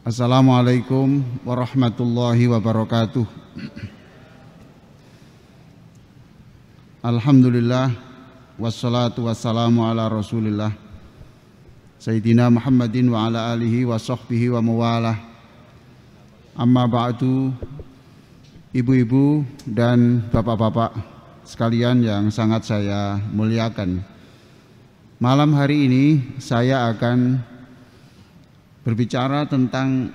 Assalamualaikum warahmatullahi wabarakatuh. Alhamdulillah wassalatu wassalamu ala Rasulillah Sayyidina Muhammadin wa ala alihi wa sahbihi wa mawalah. Amma ba'du, ibu-ibu dan bapak-bapak sekalian yang sangat saya muliakan. Malam hari ini saya akan berbicara tentang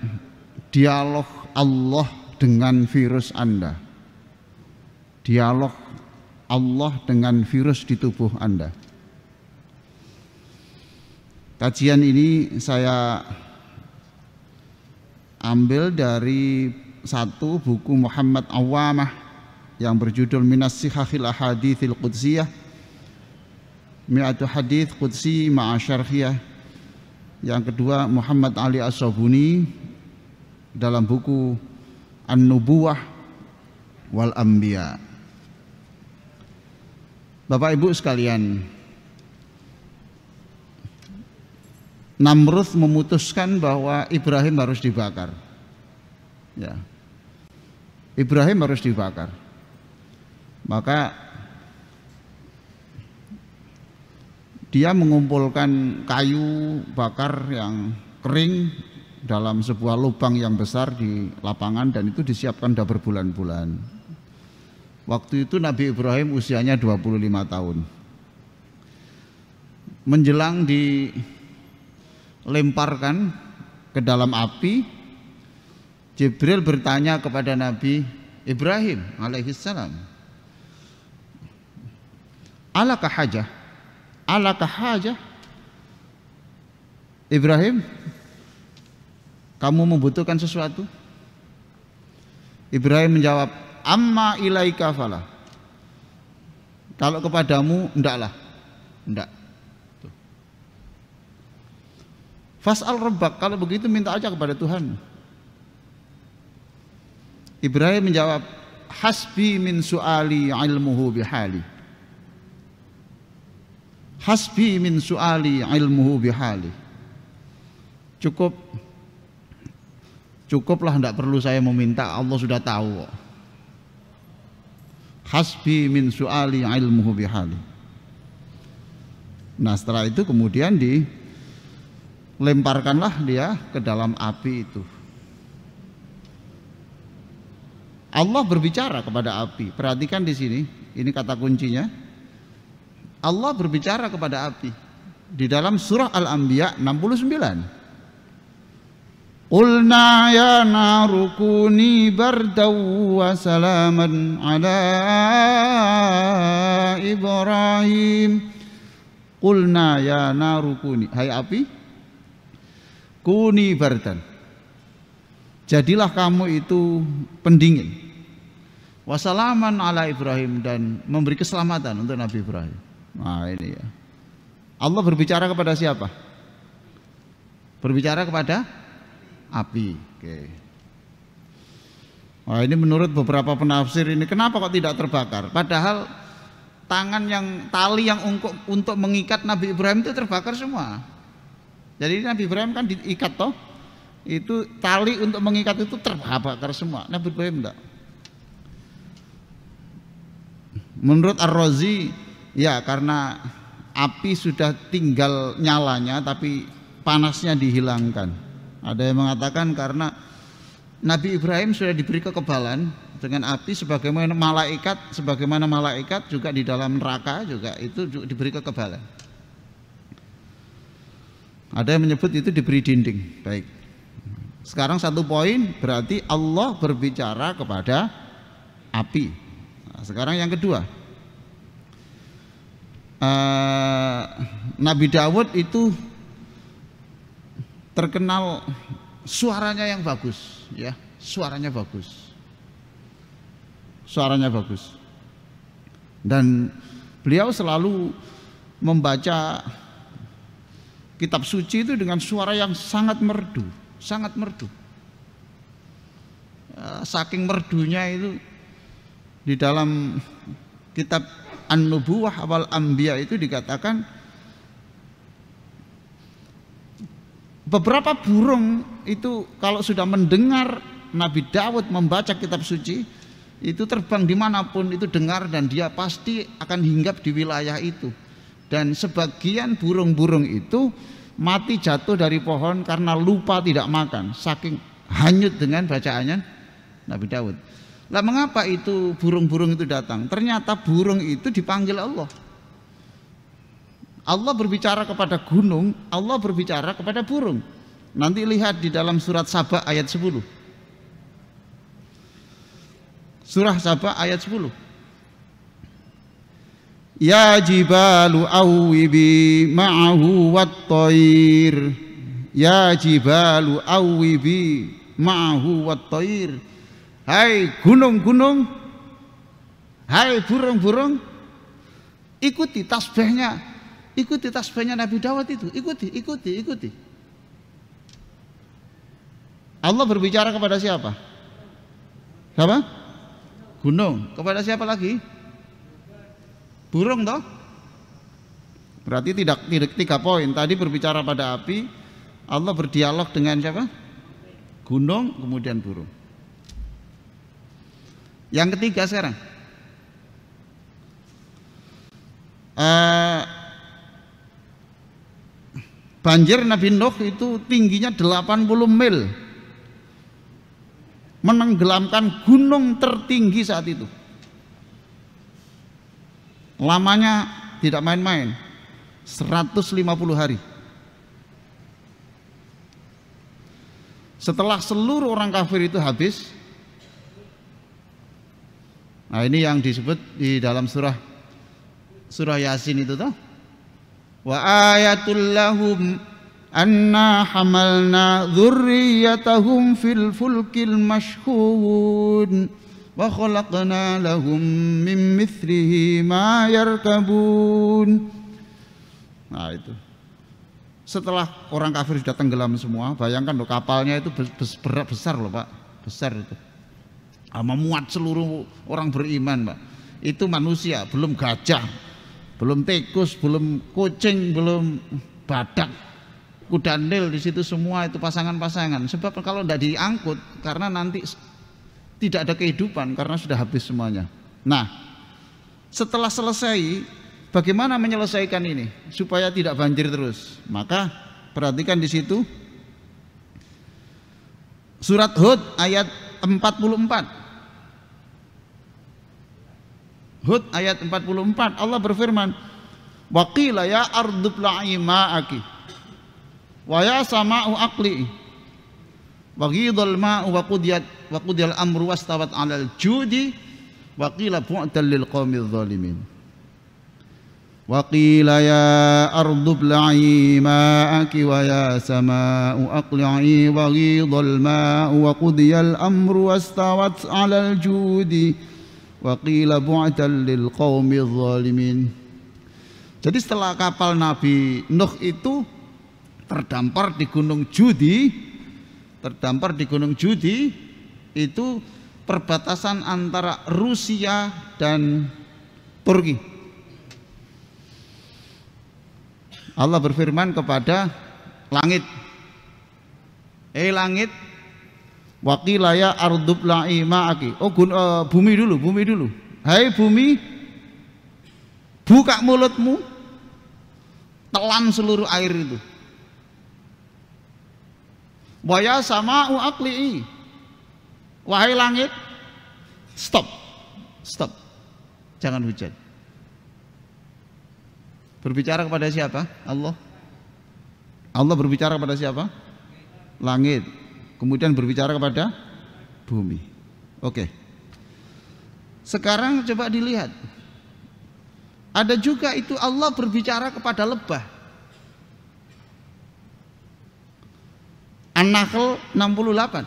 dialog Allah dengan virus Anda. Dialog Allah dengan virus di tubuh Anda. Kajian ini saya ambil dari satu buku Muhammad Awamah yang berjudul Minas Sihahil Ahadithil Qudsiyah, Mi'atu Hadith Qudsi Ma'a Syarhiyah. Yang kedua Muhammad Ali As-Sabuni dalam buku An-Nubuwah wal Anbiya. Bapak Ibu sekalian, Namrud memutuskan bahwa Ibrahim harus dibakar. Ya. Ibrahim harus dibakar. Maka dia mengumpulkan kayu bakar yang kering dalam sebuah lubang yang besar di lapangan, dan itu disiapkan sudah berbulan-bulan. Waktu itu Nabi Ibrahim usianya 25 tahun. Menjelang dilemparkan ke dalam api, Jibril bertanya kepada Nabi Ibrahim alaihissalam, alaka hajah, alaka hajah, Ibrahim, kamu membutuhkan sesuatu? Ibrahim menjawab, amma ilaika fala, kalau kepadamu ndaklah, ndak. Fas'al rabbak, kalau begitu minta aja kepada Tuhan. Ibrahim menjawab, hasbi min su'ali ilmuhu bihali, hasbi min su'ali ilmuhu bihali. Cukuplah, tidak perlu saya meminta, Allah sudah tahu. Hasbi min su'ali ilmuhu bihali. Nah, setelah itu kemudian dilemparkanlah dia ke dalam api itu. Allah berbicara kepada api. Perhatikan di sini, ini kata kuncinya. Allah berbicara kepada api di dalam surah Al-Anbiya 69. Qulna ya naru kuni bardaw wa salaman ala Ibrahim. Qulna ya naru kuni, hai api, kuni bardan, jadilah kamu itu pendingin, wasalaman ala Ibrahim, dan memberi keselamatan untuk Nabi Ibrahim. Nah ini ya, Allah berbicara kepada siapa? Berbicara kepada api. Oke. Nah ini menurut beberapa penafsir ini, kenapa kok tidak terbakar? Padahal tali yang untuk mengikat Nabi Ibrahim itu terbakar semua. Jadi Nabi Ibrahim kan diikat toh, itu tali untuk mengikat itu terbakar semua. Nabi Ibrahim enggak. Menurut Ar-Razi, ya karena api sudah tinggal nyalanya tapi panasnya dihilangkan. Ada yang mengatakan karena Nabi Ibrahim sudah diberi kekebalan dengan api sebagaimana malaikat juga di dalam neraka juga itu juga diberi kekebalan. Ada yang menyebut itu diberi dinding. Baik. Sekarang satu poin, berarti Allah berbicara kepada api. Nah, sekarang yang kedua, Nabi Dawud itu terkenal suaranya yang bagus, ya, suaranya bagus, dan beliau selalu membaca kitab suci itu dengan suara yang sangat merdu, saking merdunya itu di dalam kitab An-Nubuwah wal Anbiya itu dikatakan beberapa burung itu kalau sudah mendengar Nabi Daud membaca kitab suci, itu terbang dimanapun itu dengar, dan dia pasti akan hinggap di wilayah itu. Dan sebagian burung-burung itu mati jatuh dari pohon karena lupa tidak makan, saking hanyut dengan bacaannya Nabi Daud. Lah mengapa itu burung-burung itu datang? Ternyata burung itu dipanggil Allah. Allah berbicara kepada gunung, Allah berbicara kepada burung. Nanti lihat di dalam surat Saba ayat 10. Surah Saba ayat 10. Ya jibalu awwibi ma'ahu wat-thair. Ya jibalu awwibi ma'ahu wat-thair. Hai gunung-gunung, hai burung-burung, ikuti tasbihnya. Ikuti tasbihnya Nabi Daud itu. Ikuti. Allah berbicara kepada siapa? Siapa? Gunung. Kepada siapa lagi? Burung toh? Berarti tidak 3 poin. Tadi berbicara pada api, Allah berdialog dengan siapa? Gunung, kemudian burung. Yang ketiga sekarang, banjir Nabi Nuh itu tingginya 80 mil, menenggelamkan gunung tertinggi saat itu. Lamanya tidak main-main, 150 hari. Setelah seluruh orang kafir itu habis, nah ini yang disebut di dalam surah Yasin itu toh. Wa ayatul lahum anna hamalna dzurriyyatahum fil fulkil mashhun wa khalaqna lahum min mithlihi ma yarkabun. Nah itu setelah orang kafir sudah tenggelam semua, bayangkan loh, kapalnya itu berat besar loh Pak, besar itu, memuat seluruh orang beriman Pak. Itu manusia, belum gajah, belum tikus, belum kucing, belum badak, kuda nil, di situ semua itu pasangan-pasangan. Sebab kalau tidak diangkut, karena nanti tidak ada kehidupan karena sudah habis semuanya. Nah, setelah selesai, bagaimana menyelesaikan ini supaya tidak banjir terus? Maka perhatikan di situ surat Hud ayat 44. Hud ayat 44, Allah berfirman, wa qila ya ardu bla'i ma'aki wa ya sama'u aqli wa ghidal ma'u wa qudiyal amru wastawat 'alal judi wa qila bu'dan lil qaumidz zalimin. Wa qila ya ardu bla'i ma'aki wa ya sama'u aqli'i wa ghidal ma'u wa qudiyal amru wastawat 'alal judi wa qila bu'dan lil qaumidz zalimin. Jadi setelah kapal Nabi Nuh itu terdampar di Gunung Judi, itu perbatasan antara Rusia dan Turki. Allah berfirman kepada langit, langit, waqila ya ardub la'i ma'aki. Bumi dulu. Hai bumi, buka mulutmu, telan seluruh air itu. Wa ya sama'u aqli'i. Wahai langit, stop. Jangan hujan. Berbicara kepada siapa? Allah. Allah berbicara kepada siapa? Langit. Kemudian berbicara kepada bumi. Oke. Sekarang coba dilihat. Ada juga itu Allah berbicara kepada lebah. An-Nahl 68.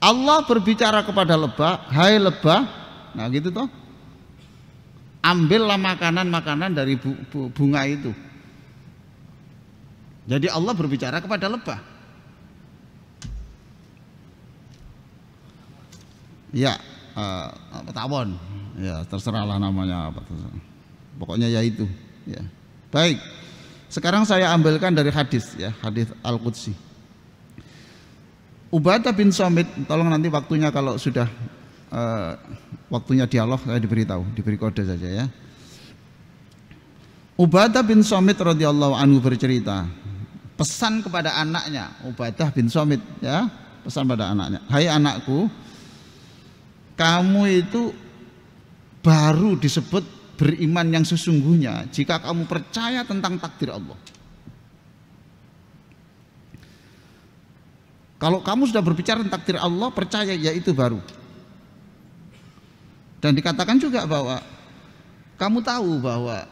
Allah berbicara kepada lebah, hai lebah, nah gitu toh. Ambillah makanan-makanan dari bunga itu. Jadi Allah berbicara kepada lebah. Ya, tawon. Ya, terserahlah namanya apa. Pokoknya ya itu. Ya. Baik. Sekarang saya ambilkan dari hadis ya, hadis Al-Qudsi. Ubadah bin Samit, tolong nanti waktunya kalau sudah waktunya dialog saya diberitahu, diberi kode saja ya. Ubadah bin Samit radhiyallahu anhu bercerita, pesan kepada anaknya, Ubadah bin Samit ya, pesan pada anaknya, hai anakku, kamu itu baru disebut beriman yang sesungguhnya jika kamu percaya tentang takdir Allah. Kalau kamu sudah berbicara tentang takdir Allah, percaya, ya itu baru. Dan dikatakan juga bahwa kamu tahu bahwa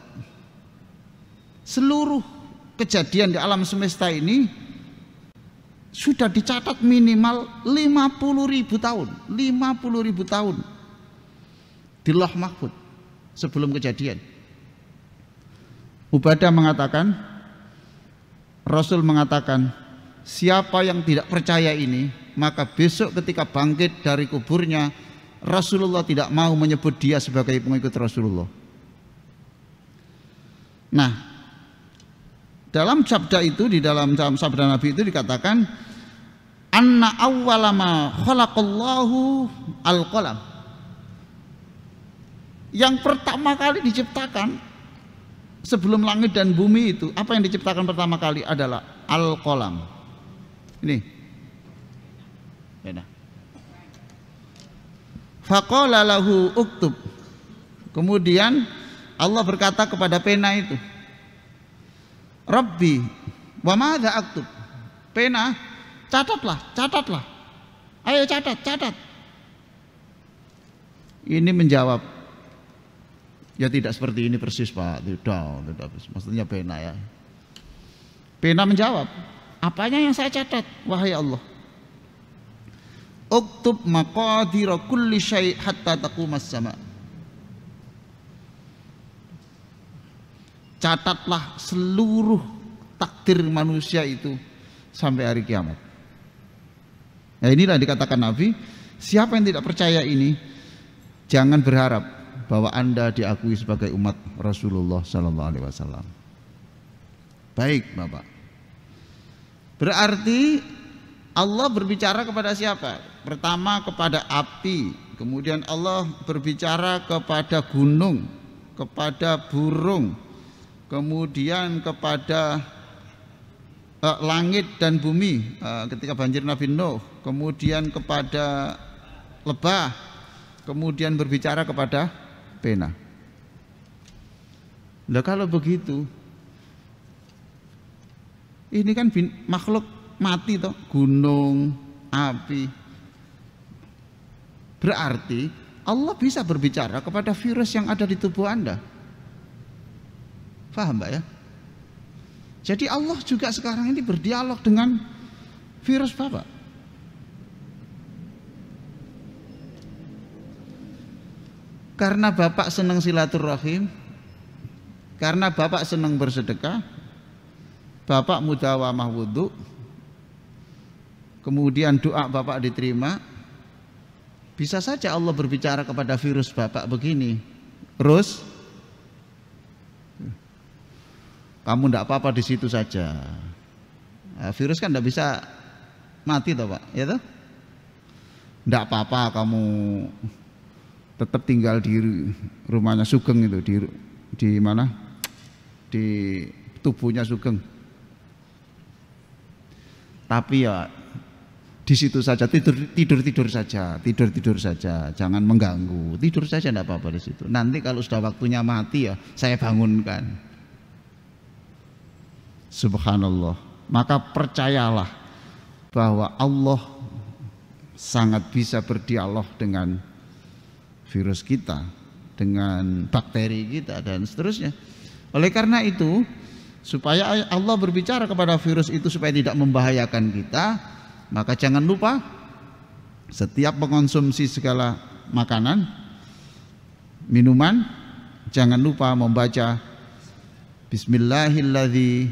seluruh kejadian di alam semesta ini sudah dicatat minimal 50.000 tahun, 50.000 tahun di Lauh Mahfuz sebelum kejadian. Ubadah mengatakan, Rasul mengatakan, siapa yang tidak percaya ini, maka besok ketika bangkit dari kuburnya, Rasulullah tidak mau menyebut dia sebagai pengikut Rasulullah. Nah, dalam sabda itu, di dalam sabda Nabi itu dikatakan, anna awwala ma khalaqallahu al-qalam. Yang pertama kali diciptakan sebelum langit dan bumi itu, apa yang diciptakan pertama kali adalah al-qalam. Ini. Beda. Faqala lahu uktub. Kemudian Allah berkata kepada pena itu, Rabbi, wa madza aktub? Pena, catatlah. Ayo catat. Ini menjawab, ya tidak seperti ini persis Pak, tidak. Maksudnya pena ya. Pena menjawab, apanya yang saya catat, wahai Allah? Uktub maqadira kulli syai' hatta taqumas sama. Catatlah seluruh takdir manusia itu sampai hari kiamat. Nah, inilah dikatakan Nabi, siapa yang tidak percaya ini, jangan berharap bahwa Anda diakui sebagai umat Rasulullah sallallahu alaihi wasallam. Baik, Bapak. Berarti Allah berbicara kepada siapa? Pertama kepada api, kemudian Allah berbicara kepada gunung, kepada burung, kemudian kepada langit dan bumi ketika banjir Nabi Nuh, kemudian kepada lebah, kemudian berbicara kepada pena. Nah, kalau begitu, ini kan makhluk mati toh, gunung, api. Berarti Allah bisa berbicara kepada virus yang ada di tubuh Anda. Paham Mbak ya? Jadi Allah juga sekarang ini berdialog dengan virus Bapak. Karena Bapak senang silaturahim, karena Bapak senang bersedekah, Bapak mudawamah wudhu, kemudian doa Bapak diterima, bisa saja Allah berbicara kepada virus Bapak begini, Rus, kamu tidak apa-apa di situ saja. Nah, virus kan tidak bisa mati toh Pak, ya toh? Tidak apa-apa, kamu tetap tinggal di rumahnya Sugeng itu, di mana? Di tubuhnya Sugeng. Tapi ya di situ saja, tidur saja, jangan mengganggu, tidur saja tidak apa-apa di situ. Nanti kalau sudah waktunya mati ya saya bangunkan. Subhanallah. Maka percayalah bahwa Allah sangat bisa berdialog dengan virus kita, dengan bakteri kita dan seterusnya. Oleh karena itu, supaya Allah berbicara kepada virus itu supaya tidak membahayakan kita, maka jangan lupa setiap mengonsumsi segala makanan, minuman, jangan lupa membaca Bismillahilladzi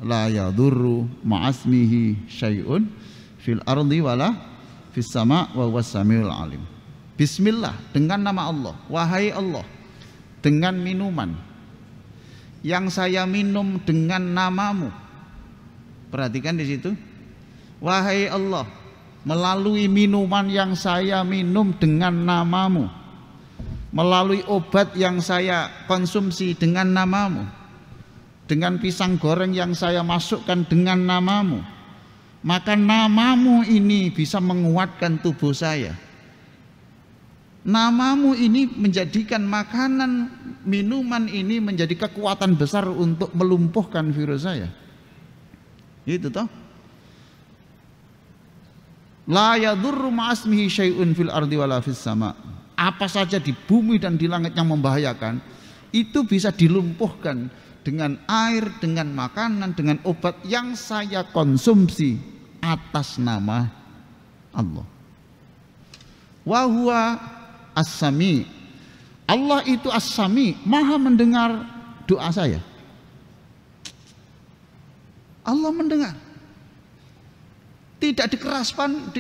la yadurru ma'asmihi syai'un fil ardi wala fis sama' wa huwas samiul alim. Bismillah, dengan nama Allah, wahai Allah, dengan minuman yang saya minum dengan namamu. Perhatikan di situ. Wahai Allah, melalui minuman yang saya minum dengan namamu, melalui obat yang saya konsumsi dengan namamu, dengan pisang goreng yang saya masukkan dengan namamu, maka namamu ini bisa menguatkan tubuh saya. Namamu ini menjadikan makanan, minuman ini menjadi kekuatan besar untuk melumpuhkan virus saya. Itu toh. La yadurru ma'asmihi syai'un fil ardi wala fis sama. Apa saja di bumi dan di langit yang membahayakan itu bisa dilumpuhkan dengan air, dengan makanan, dengan obat yang saya konsumsi atas nama Allah. Wa huwa as-sami. Allah itu as-sami, maha mendengar doa saya. Allah mendengar. Tidak dikeraskan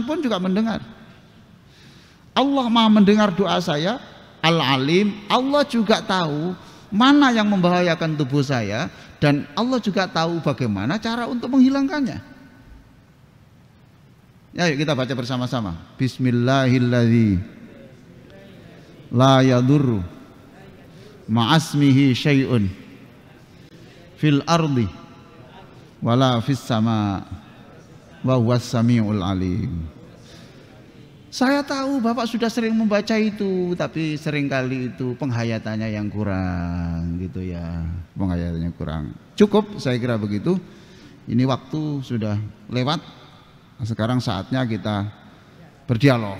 pun juga mendengar. Allah maha mendengar doa saya. Al-alim, Allah juga tahu mana yang membahayakan tubuh saya, dan Allah juga tahu bagaimana cara untuk menghilangkannya. Ayo kita baca bersama-sama. Bismillahilladzi la yadurru ma'asmihi syai'un fil ardi wala fis sama wa huwas samiul alim. Saya tahu Bapak sudah sering membaca itu, tapi seringkali itu penghayatannya yang kurang gitu ya. Penghayatannya kurang. Cukup, saya kira begitu. Ini waktu sudah lewat. Sekarang saatnya kita berdialog.